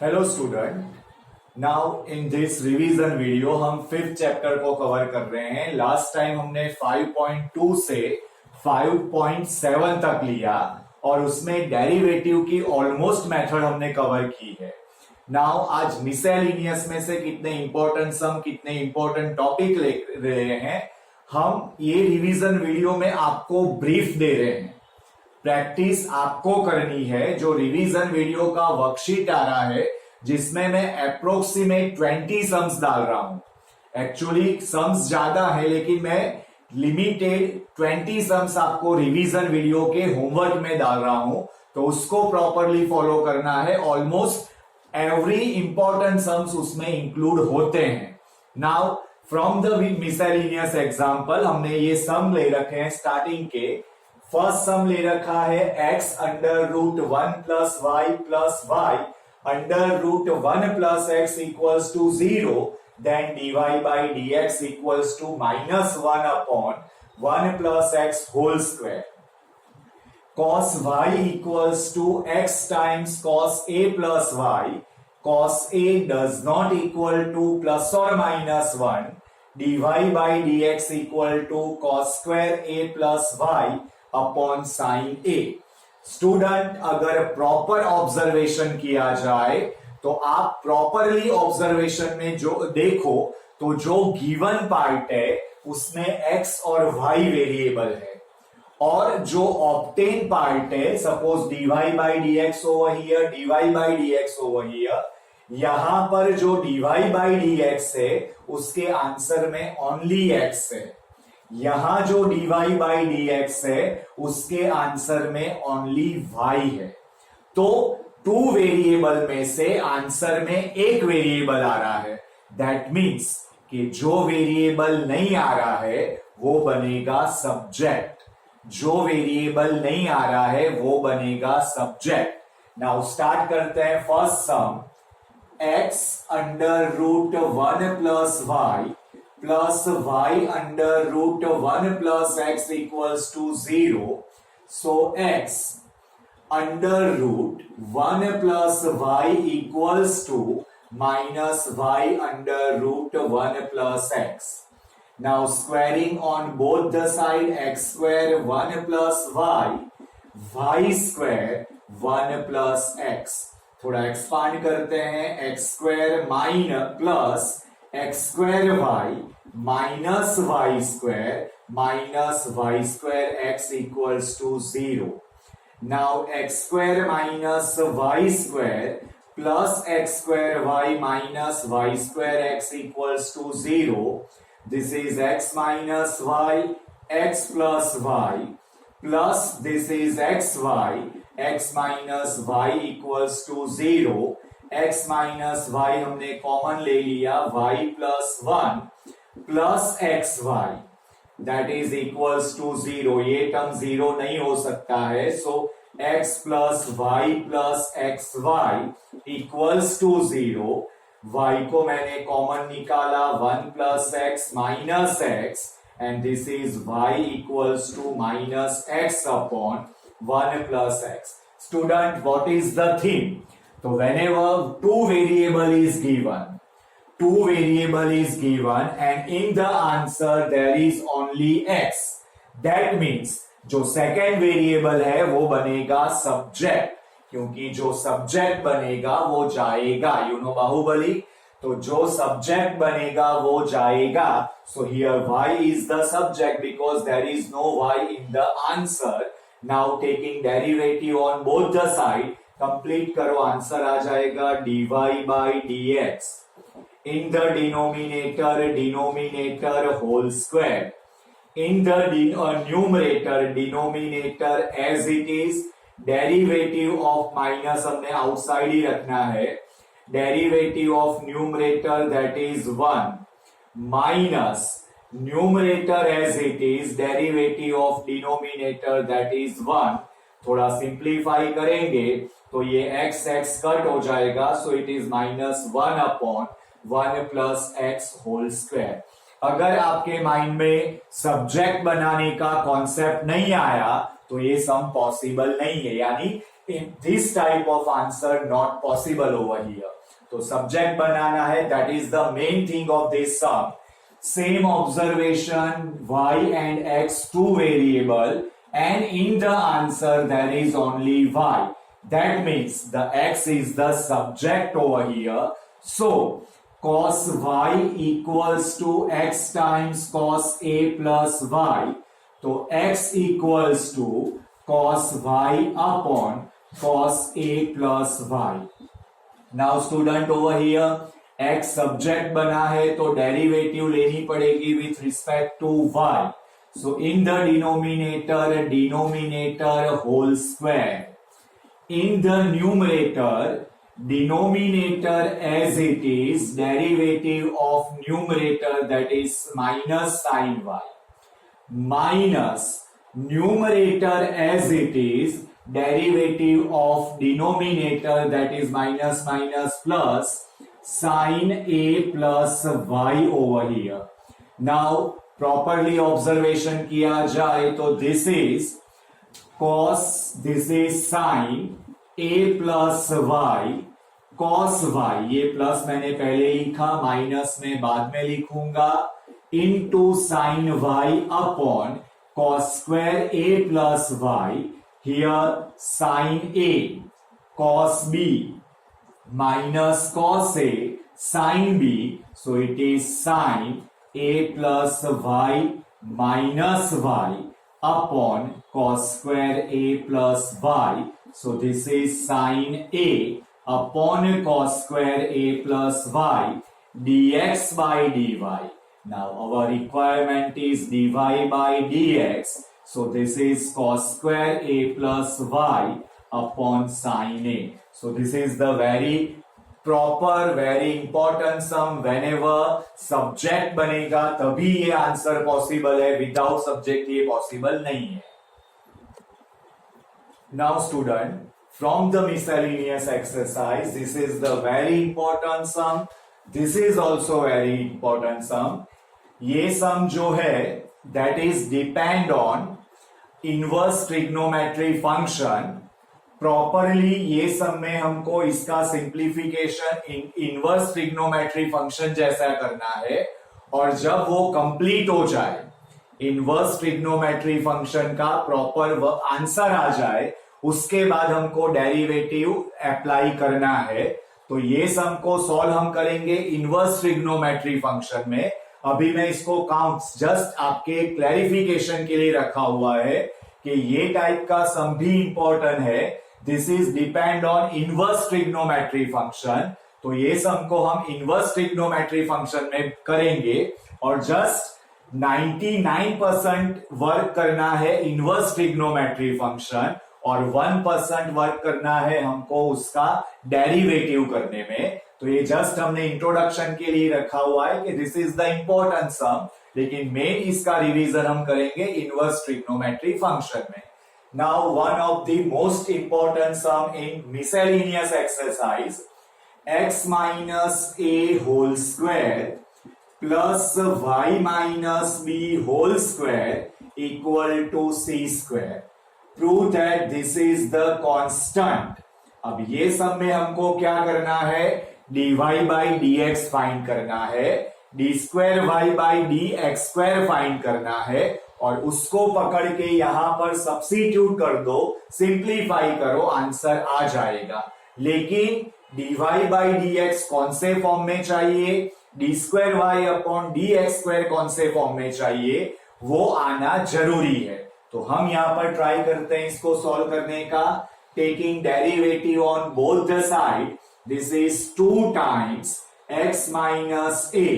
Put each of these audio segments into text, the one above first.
Hello student, now in this revision video हम fifth chapter को cover कर रहे हैं। लास्ट टाइम हमने 5.2 से 5.7 तक लिया और उसमें डेरिवेटिव की ऑलमोस्ट मेथड हमने कवर की है। नाउ आज मिसलेनियस में से कितने इंपॉर्टेंट सम, कितने इंपॉर्टेंट टॉपिक ले रहे हैं हम ये रिवीजन वीडियो में आपको ब्रीफ दे रहे हैं। प्रैक्टिस आपको करनी है। जो रिवीजन वीडियो का वर्कशीट आ रहा है जिसमें मैं अप्रोक्सीमेट 20 सम्स डाल रहा हूं। एक्चुअली सम्स ज्यादा है लेकिन मैं लिमिटेड 20 सम्स आपको रिवीजन वीडियो के होमवर्क में डाल रहा हूं, तो उसको प्रॉपरली फॉलो करना है। ऑलमोस्ट एवरी इंपॉर्टेंट सम्स उसमें इंक्लूड होते हैं। Now from the miscellaneous example हमने ये सम ले रखे हैं। स्टार्टिंग के फर्स्ट सम ले रखा है x under root 1 plus y plus y under root 1 plus x equals to 0, then dy by dx equals to -1 upon 1 plus x whole square. cos y equals to x times cos a plus y, cos a does not equal to plus और -1, dy by dx equal to cos square a plus y upon sine a. Student, अगर proper observation किया जाए तो आप properly observation में जो देखो तो जो गिवन पार्ट है उसमें x और y वेरिएबल है और जो ऑब्टेन पार्ट है, suppose dy by dx over here, dy by dx over here, यहां पर जो dy बाई dx है उसके आंसर में ओनली x है। यहां जो dy बाई dx है उसके आंसर में ओनली y है। तो टू वेरिएबल में से आंसर में एक वेरिएबल आ रहा है। दैट मीन्स कि जो वेरिएबल नहीं आ रहा है वो बनेगा सब्जेक्ट, जो वेरिएबल नहीं आ रहा है वो बनेगा सब्जेक्ट। नाउ स्टार्ट करते हैं first sum. x under root 1 plus y plus y under root 1 plus x equals to 0। So x under root 1 plus y equals to minus y under root 1 plus x। Now squaring on both the side, x square 1 plus y square 1 plus x। थोड़ा expand करते हैं, x square minus plus x square y minus y square x equals to 0। Now x square minus y square plus x square y minus y square x equals to 0। This is x minus y x plus y plus this is x y x minus y equals to 0। x minus y हमने common ले लिया, y plus 1 plus x y that is equals to 0। ये term 0 नहीं हो सकता है, so x plus y plus x y equals to 0। y को मैंने कॉमन निकाला, 1 plus x minus x and this is y equals to minus x upon 1 plus x. Student, what is the theme? So whenever two variable is given and in the answer there is only x, that means जो second variable है वो बनेगा subject, क्योंकि जो subject बनेगा वो जाएगा, you know Baahubali, तो जो subject बनेगा वो जाएगा। So here y is the subject because there is no y in the answer. Now taking derivative on both the side, complete करो, आंसर आ जाएगा dy by dx in the denominator whole square, in the numerator as it is. Derivative of minus हमने outside ही रखना है, derivative of numerator that is 1 minus numerator as it is, derivative of denominator that is 1। थोड़ा simplify करेंगे तो ये x cut हो जाएगा, so it is -1 upon 1 plus x whole square. अगर आपके माइंड में सब्जेक्ट बनाने का कॉन्सेप्ट नहीं आया तो ये सम पॉसिबल नहीं है, यानी in this type of answer not possible over here. तो सब्जेक्ट बनाना है, that is the main thing of this sum. Same observation, y and x two variable, and in the answer there is only y. That means the x is the subject over here. So cos y equals to x times cos a plus y. तो x equals to cos y upon cos a plus y. Now student over here x subject बना है तो derivative लेनी पड़ेगी with respect to y. So in the denominator whole square. In the denominator as it is, derivative of numerator, that is minus sin y, minus numerator as it is, derivative of denominator, that is minus plus sin a plus y over here. Now properly observation किया जाए तो this is cos, this is sin a plus y, cos y, ये plus मैंने पहले लिखा, minus में बाद में लिखूंगा, into sin y upon cos square a plus y, here sin a, cos b minus cos a sin b, so it is sin a plus y minus y upon cos square a plus y, so this is sin a upon cos square a plus y dx by dy. Now our requirement is dy by dx, so this is cos square a plus y upon sin a. So this is the very proper, very important sum. Whenever subject बनेगा तभी ये answer possible है, without subject ये possible नहीं है. Now student, from the miscellaneous exercise, this is the very important sum. This is also very important sum. ये sum जो है that is depend on inverse trigonometry function. Properly ये सब में हमको इसका सिंप्लीफिकेशन इनवर्स ट्रिग्नोमेट्री फंक्शन जैसा करना है, और जब वो कंप्लीट हो जाए, इनवर्स ट्रिग्नोमेट्री फंक्शन का प्रॉपर आंसर आ जाए, उसके बाद हमको डेरिवेटिव अप्लाई करना है. तो ये सम को सॉल्व हम करेंगे इनवर्स ट्रिग्नोमेट्री फंक्शन में. अभी मैं इसको काउंट्स जस्ट आपके क्लैरिफिकेशन के लिए रखा हुआ है कि ये टाइप का सम भी इंपॉर्टेंट है. This is depend on inverse trigonometry function. तो ये सम को हम इनवर्स ट्रिग्नोमेट्री फंक्शन में करेंगे और जस्ट 99% वर्क करना है इनवर्स ट्रिग्नोमेट्री फंक्शन और 1% वर्क करना है हमको उसका डेरिवेटिव करने में. तो ये जस्ट हमने इंट्रोडक्शन के लिए रखा हुआ है कि this is the important sum, लेकिन मेन इसका रिवीजन हम करेंगे इनवर्स ट्रिग्नोमेट्री फंक्शन में. Now one of the most important sum in miscellaneous exercise, x minus a whole square plus y minus b whole square equal to c square. Prove that this is the constant. अब ये सब में हमको क्या करना है, dy by D x find करना है, d square y by D x square find करना है, और उसको पकड़ के यहां पर सब्स्टिट्यूट कर दो, सिंप्लीफाई करो, आंसर आ जाएगा. लेकिन dy बाई डी एक्स कौन से फॉर्म में चाहिए, d square Y upon D x square कौन से फॉर्म में चाहिए, वो आना जरूरी है. तो हम यहां पर ट्राई करते हैं इसको सॉल्व करने का. Taking derivative on both the side, this is 2 times x minus a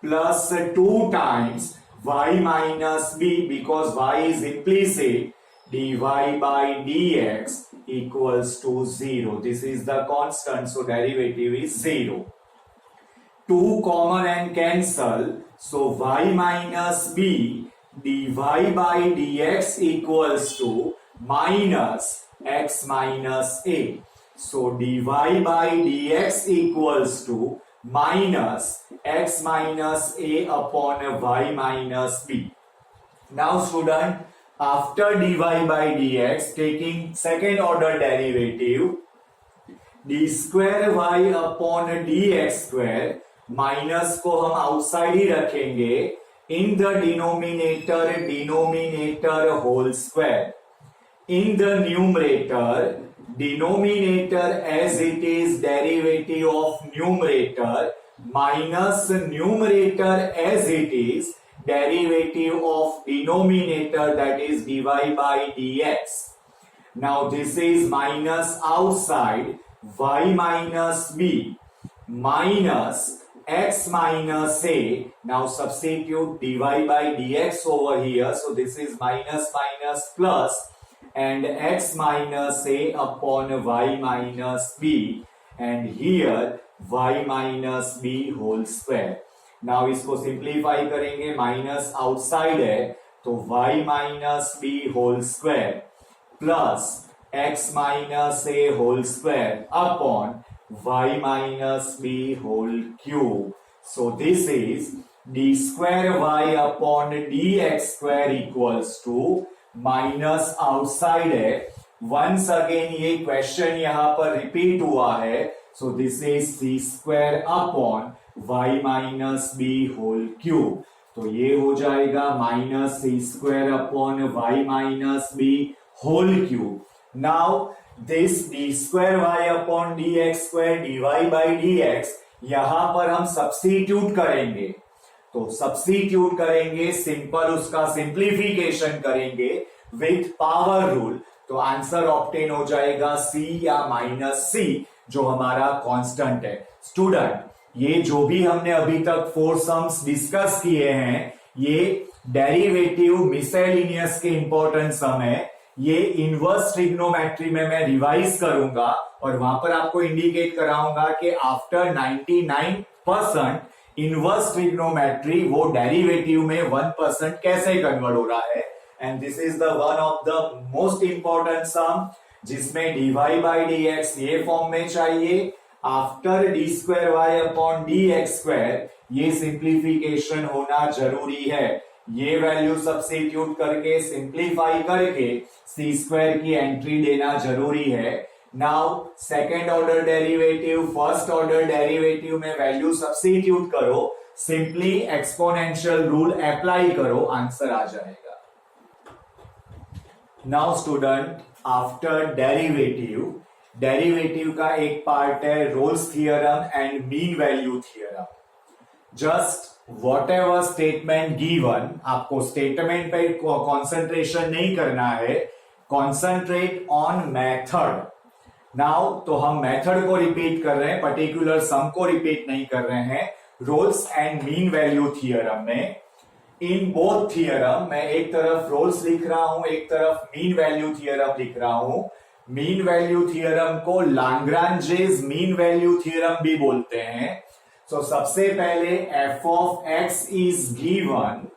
plus 2 times y minus b, because y is implicit, dy by dx equals to 0. This is the constant, so derivative is 0. 2 common and cancel, so y minus b dy by dx equals to minus x minus a. So dy by dx equals to minus x minus a upon y minus b. Now student, after dy by dx taking second order derivative d square y upon dx square minus को हम outside ही रखेंगे in the denominator whole square in the numerator denominator as it is derivative of numerator minus numerator as it is derivative of denominator, that is dy by dx. Now this is minus outside y minus b minus x minus a. Now substitute dy by dx over here, so this is minus minus plus and x minus a upon y minus b, and here y minus b whole square. Now इसको simplify करेंगे, minus outside है तो y minus b whole square plus x minus a whole square upon y minus b whole cube. So this is d square y upon D x square equals to minus outside है. Once again ये question यहां पर repeat हुआ है, so this is c square upon y minus b whole cube. तो ये हो जाएगा minus C square upon y minus b whole cube. Now this d square y upon D x square d Y by D x यहां पर हम substitute करेंगे. तो substitute करेंगे, सिंपल उसका सिंप्लीफिकेशन करेंगे विथ पावर रूल, तो आंसर ऑब्टेन हो जाएगा c या माइनस c, जो हमारा कांस्टेंट है. स्टूडेंट, ये जो भी हमने अभी तक 4 सम्स डिस्कस किए हैं, ये डेरिवेटिव मिसलिनियस के इंपॉर्टेंट सम है. ये इनवर्स ट्रिग्नोमेट्री में मैं रिवाइज करूंगा और वहां पर आपको इंडिकेट कराऊंगा कि आफ्टर 99% इनवर्स ट्रिग्नोमेट्री वो डेरिवेटिव में 1% कैसे कन्वर्ट हो रहा है. And this is the one of the most important sum जिसमें D Y by D X ये फॉर्म में चाहिए. After D square Y upon D x square ये सिंप्लीफिकेशन होना जरूरी है. ये वैल्यू सब्स्टिट्यूट करके सिंप्लीफाई करके सी स्क्वायर की एंट्री लेना जरूरी है. Now second order derivative first order derivative में वैल्यू सब्स्टिट्यूट करो, सिंपली एक्सपोनेंशियल रूल अप्लाई करो, आंसर आ जाएगा. नाउ स्टूडेंट, आफ्टर डेरिवेटिव का एक पार्ट है Rolle's theorem and mean value theorem. Just whatever statement given, आपको स्टेटमेंट पे कॉन्सेंट्रेशन नहीं करना है, कॉन्सेंट्रेट ऑन मेथड. नाउ तो हम मेथड को रिपीट कर रहे हैं, पर्टिकुलर सम को रिपीट नहीं कर रहे हैं. Rolle's and mean value theorem में, इन बोथ थियरम मैं एक तरफ रोल्स लिख रहा हूं, एक तरफ मीन वैल्यू थियरम लिख रहा हूं. मीन वैल्यू थियरम को लाग्रांजेस मीन वैल्यू थियरम भी बोलते हैं. सो सबसे पहले F of x is given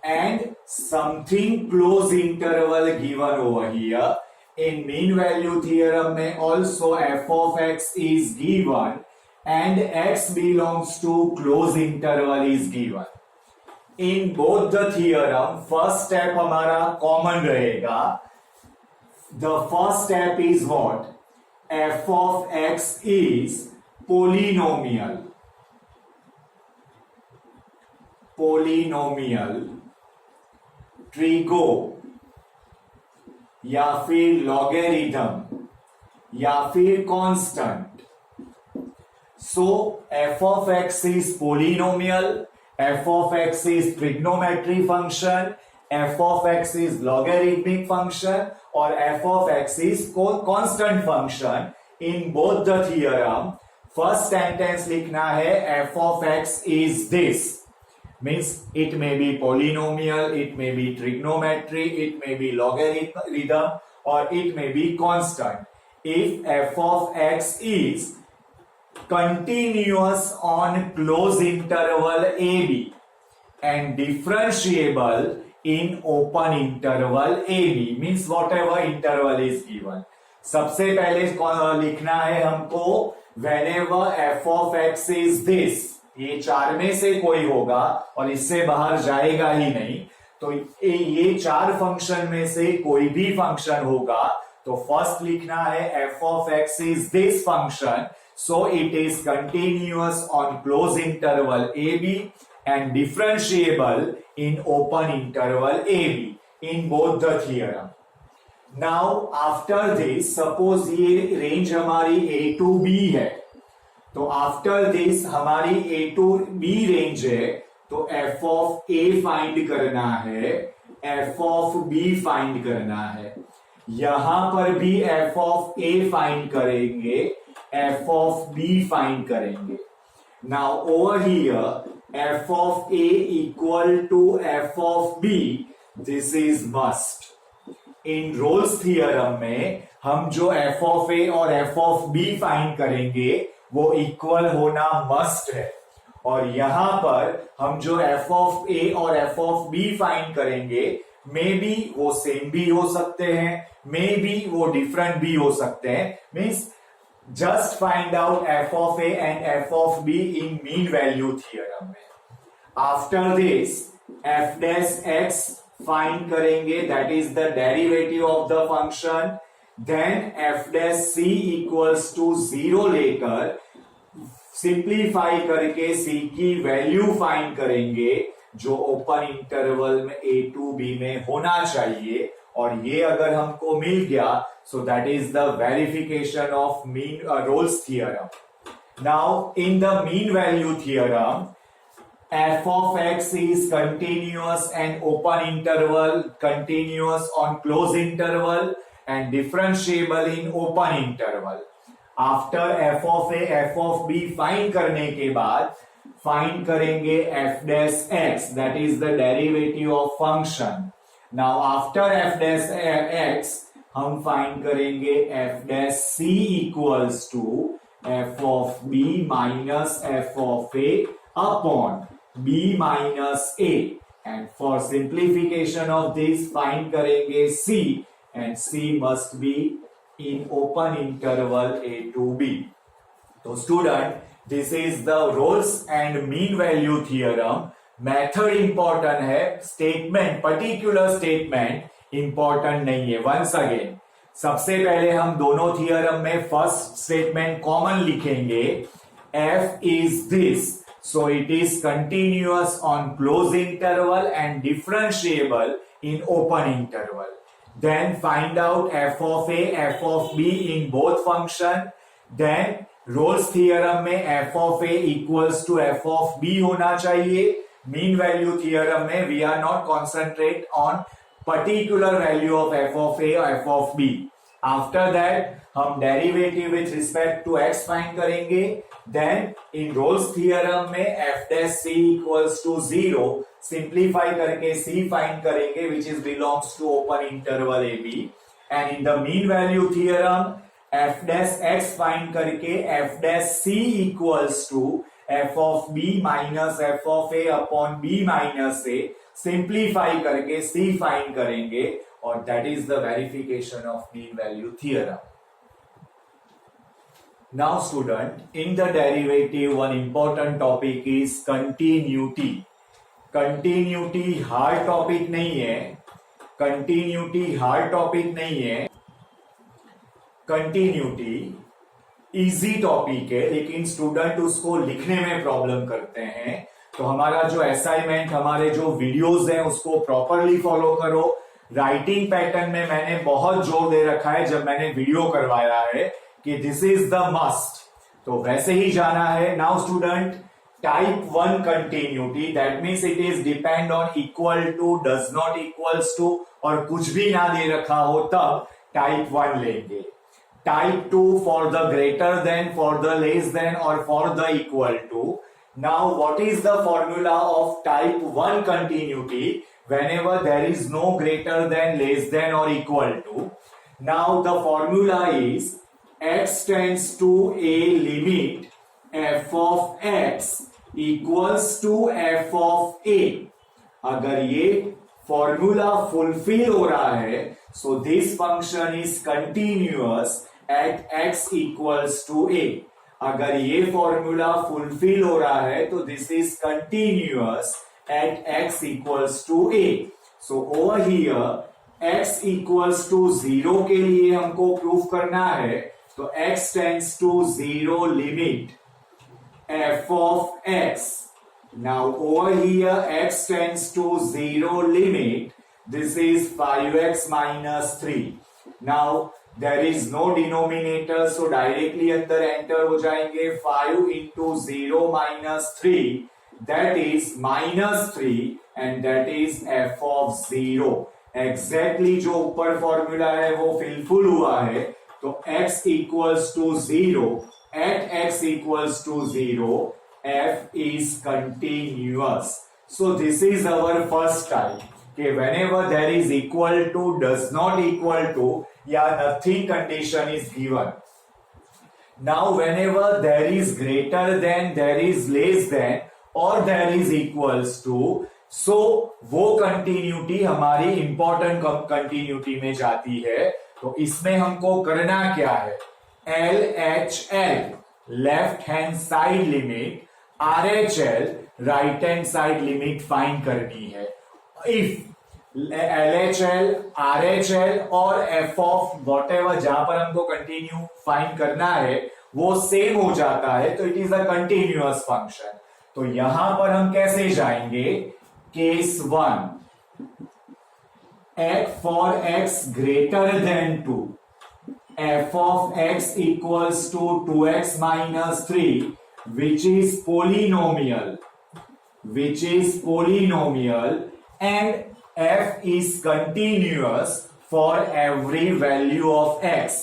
and something close interval given over here. In mean value theorem में also F of x is given and X belongs to close interval is given. In both the theorem first step हमारा common रहेगा. The first step is what? F of x is polynomial. Trigo या फिर logarithm या फिर constant. So f of x is polynomial, f of x is trigonometry function, f of x is logarithmic function और f of x is constant function. In both the theorem, first sentence लिखना है f of x is this, means it may be polynomial, it may be trigonometry, it may be logarithm or it may be constant. If f of x is continuous on closed interval AB and differentiable in open interval AB, means whatever interval is given. सबसे पहले लिखना है हमको whenever f of x is this, ये चार में से कोई होगा और इससे बाहर जाएगा ही नहीं, तो ये चार फंक्शन में से कोई भी फंक्शन होगा तो फर्स्ट लिखना है f of x is this function, so it is continuous on close interval a b and differentiable in open interval a b in both the theorem. Now after this suppose ये range हमारी a to be है, तो after this हमारी a to be range है, तो F of a find करना है, f of b find करना है। यहां पर भी एफ ऑफ ए फाइंड करेंगे, एफ ऑफ बी फाइंड करेंगे। Now over here f of a equal to f of b, this is must. In Rolle's theorem में हम जो एफ ऑफ ए और एफ ऑफ बी फाइंड करेंगे वो equal होना must है, और यहां पर हम जो एफ ऑफ ए और एफ ऑफ बी फाइंड करेंगे मे बी वो सेम भी हो सकते हैं, मे बी वो डिफरेंट भी हो सकते हैं। Means just find out F of A and F of B in mean value theorem में। After this F dash X find करेंगे, that is the derivative of the function. Then F dash C equals to 0 लेकर simplify करके सी की value find करेंगे जो open interval में ए to be में होना चाहिए, और ये अगर हमको मिल गया so that is the verification of mean Rolle's theorem. Now in the mean value theorem f of x is continuous and open interval, continuous on close interval and differentiable in open interval. After f of a, f of b find करने के बाद find करेंगे f dash x, that is the derivative of function. Now after f dash x हम find करेंगे f dash c equals to f of b minus f of a upon b minus a, and for simplification of this find करेंगे c, and c must be in open interval a to b. तो student this is the Rolle's and mean value theorem. Method important है, statement particular statement important नहीं है। Once again सबसे पहले हम दोनों theorem में फर्स्ट स्टेटमेंट कॉमन लिखेंगे, f is this, so it is continuous on closed interval and differentiable in open interval. Then find out f of a, f of b in both function. Then Rolle's theorem में f of a equals to f of b होना चाहिए। Mean value theorem में we are not concentrate on particular value of f of a or f of b. After that हम derivative with respect to x find करेंगे। Then in Rolle's theorem में f dash c equals to 0 simplify करके c find करेंगे which is belongs to open interval a b. And in the mean value theorem f dash x find करके f dash c equals to f of b minus f of a upon b minus a simplify करके c find करेंगे, और that is the verification of mean value theorem. Now student, in the derivative one important topic is continuity. Continuity hard topic नहीं है, continuity hard topic नहीं है, continuity easy topic है, लेकिन student उसको लिखने में प्रॉब्लम करते हैं। तो हमारा जो असाइनमेंट, हमारे जो वीडियोस हैं उसको प्रॉपरली फॉलो करो। राइटिंग पैटर्न में मैंने बहुत जोर दे रखा है जब मैंने वीडियो करवाया है कि दिस इज द मस्ट, तो वैसे ही जाना है। Now student, type 1 continuity, that means it is depend on equal to, does not equals to, और कुछ भी ना दे रखा हो तब टाइप 1 लेंगे। Type 2 for the greater than, for the less than और for the equal to. Now what is the formula of type 1 continuity whenever there is no greater than, less than or equal to? Now the formula is x tends to a limit f of x equals to f of a। अगर ये formula fulfil हो रहा है so this function is continuous at x equals to a। अगर ये formula fulfil हो रहा है तो this is continuous at x equals to a। So over here x equals to 0 के लिए हमको प्रूफ करना है, तो x tends to 0 limit f of x. Now over here x tends to 0 limit, this is 5x minus 3. Now there is no denominator, so directly अंदर enter हो जाएंगे 5 into 0 minus 3, that is minus 3 and that is f of 0. Exactly जो ऊपर formula है वो फिलफुल हुआ है, तो x equals to 0, at x equals to 0, f is continuous. So this is our first type. Okay, whenever there is equal to, does not equal to, या nothing condition is given. Now whenever there is greater than, there is less than, or there is equals to, so वो continuity हमारी important continuity में जाती है. तो इसमें हमको करना क्या है, LHL left hand side limit, RHL right hand side limit find करनी है. इफ LHL, RHL और f ऑफ व्हाटएवर जहां पर हमको कंटिन्यू फाइंड करना है वो सेम हो जाता है, तो it is a continuous function. तो यहां पर हम कैसे जाएंगे, case 1, for x greater than 2, f of x equals to 2x minus 3, which is polynomial, and f is continuous for every value of x.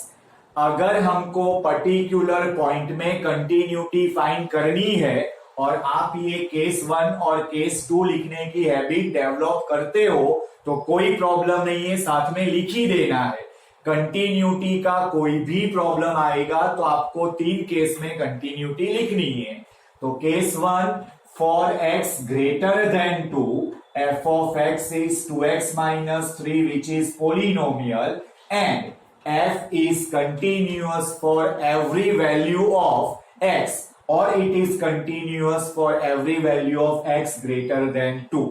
अगर हमको पर्टिकुलर पॉइंट में continuity find करनी है और आप ये केस 1 और केस 2 लिखने की हैबिट डेवलप करते हो तो कोई प्रॉब्लम नहीं है, साथ में लिख ही देना है. कंटिन्यूटी का कोई भी प्रॉब्लम आएगा तो आपको 3 केस में कंटिन्यूटी लिखनी है. तो case 1, for x greater than 2, f of x is 2x minus 3 which is polynomial and f is continuous for every value of x, or it is continuous for every value of x greater than 2.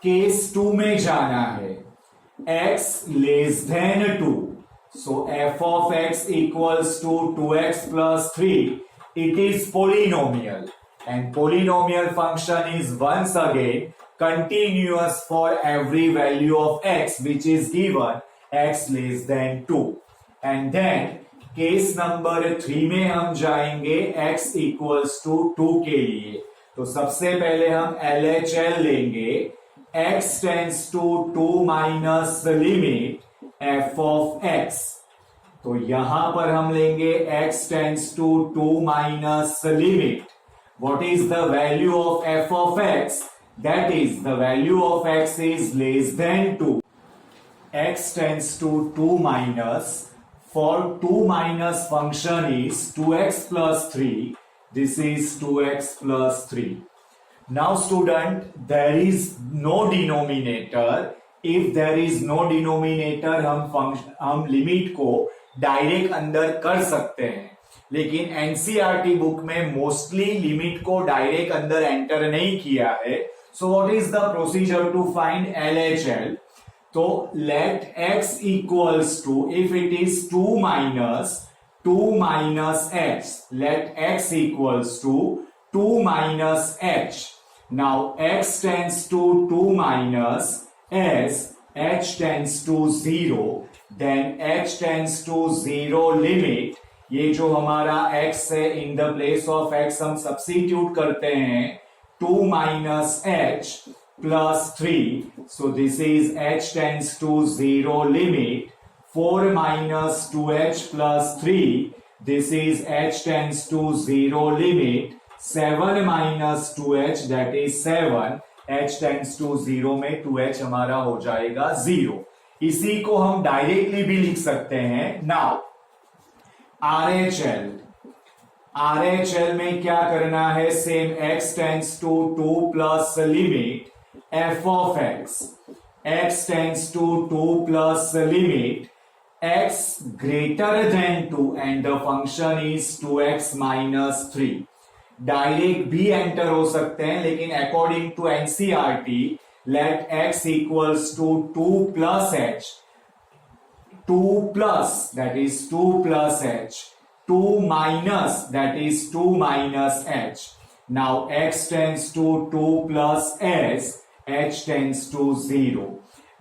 Case 2 में जाना है, x less than 2, so f of x equals to 2x plus 3, it is polynomial and polynomial function is once again continuous for every value of x which is given x less than 2. And then case number 3 में हम जाएंगे x equals to 2 के लिए. तो सबसे पहले हम LHL लेंगे, x tends to 2 minus limit f of x. तो यहां पर हम लेंगे x tends to 2 minus limit, what is the value of f of x, that is the value of x is less than 2. x tends to 2 minus, for 2 minus function is 2x plus 3, this is 2x plus 3. Now student, there is no denominator. If there is no denominator, हम limit को direct अंदर कर सकते हैं, लेकिन NCERT book में mostly limit को direct अंदर एंटर नहीं किया है. So what is the procedure to find LHL? तो let x equals to, if it is 2 minus h, let x equals to 2 minus h. Now x tends to 2 minus as h tends to 0, then h tends to 0 limit. ये जो हमारा x है, in the place of x हम substitute करते हैं 2 minus h plus 3, so this is h tends to 0 limit, 4 minus 2h plus 3, this is h tends to 0 limit, 7 minus 2h that is 7, h tends to 0 में 2h हमारा हो जाएगा 0. इसी को हम डायरेक्टली भी लिख सकते हैं. नाउ RHL में क्या करना है, same x tends to 2 plus limit f of x tends to 2 plus limit x greater than 2 and the function is 2x minus 3. Direct भी एंटर हो सकते हैं, लेकिन according to NCERT let x equals to 2 plus h, 2 plus, that is 2 plus h, 2 minus, that is 2 minus h. Now x tends to 2 plus s, h tends to 0.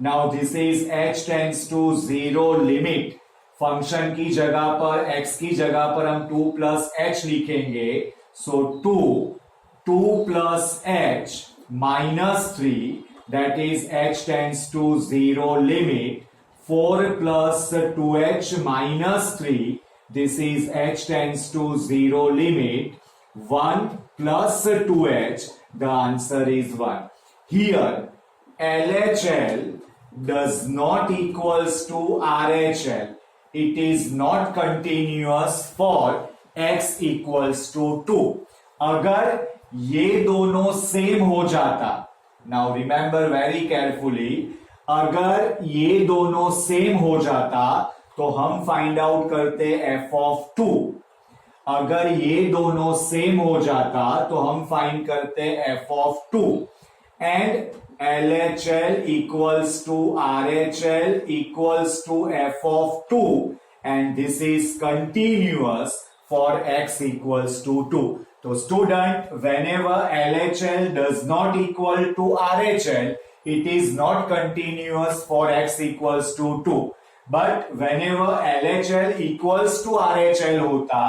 Now this is h tends to 0 limit. Function की जगह पर x की जगह पर हम 2 plus h लिखेंगे. So 2 plus h minus 3, that is h tends to 0 limit. 4 plus 2h minus 3, this is h tends to 0 limit. 1 plus 2h, the answer is 1. Here LHL does not equals to RHL. It is not continuous for x equals to 2. अगर ये दोनों same हो जाता, now remember very carefully, अगर ये दोनों same हो जाता तो हम फाइंड आउट करते f of 2. अगर ये दोनों सेम हो जाता तो हम फाइंड करते f of 2. And LHL equals to RHL equals to f of 2, and this is continuous for x equals to 2. So student, whenever LHL does not equal to RHL, it is not continuous for x equals to 2. But whenever LHL equals to RHL होता,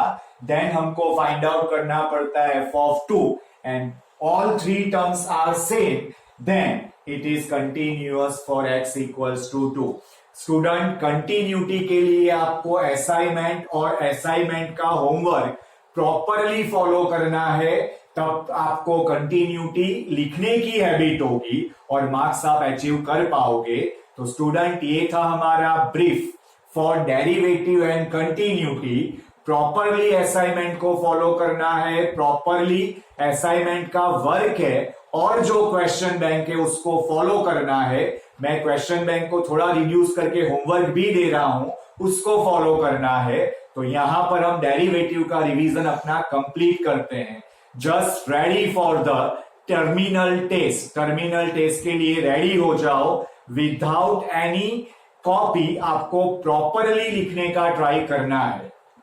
then हमको find out करना पड़ता है f of 2, and all three terms are same, then it is continuous for x equals to 2. Student, continuity के लिए आपको assignment और assignment का होमवर्क प्रॉपरली फॉलो करना है, तब आपको कंटिन्यूटी लिखने की हैबिट होगी और मार्क्स आप अचीव कर पाओगे. तो स्टूडेंट, ये था हमारा brief for derivative and continuity. Properly assignment को फॉलो करना है, प्रॉपरली असाइनमेंट का वर्क है और जो क्वेश्चन बैंक है उसको फॉलो करना है. मैं क्वेश्चन बैंक को थोड़ा रिड्यूस करके होमवर्क भी दे रहा हूं, उसको फॉलो करना है. तो यहां पर हम डेरिवेटिव का रिवीजन अपना कंप्लीट करते हैं. Just ready for the terminal test. Terminal test के लिए रेडी हो जाओ. विदाउट एनी कॉपी आपको प्रॉपरली लिखने का ट्राई करना है.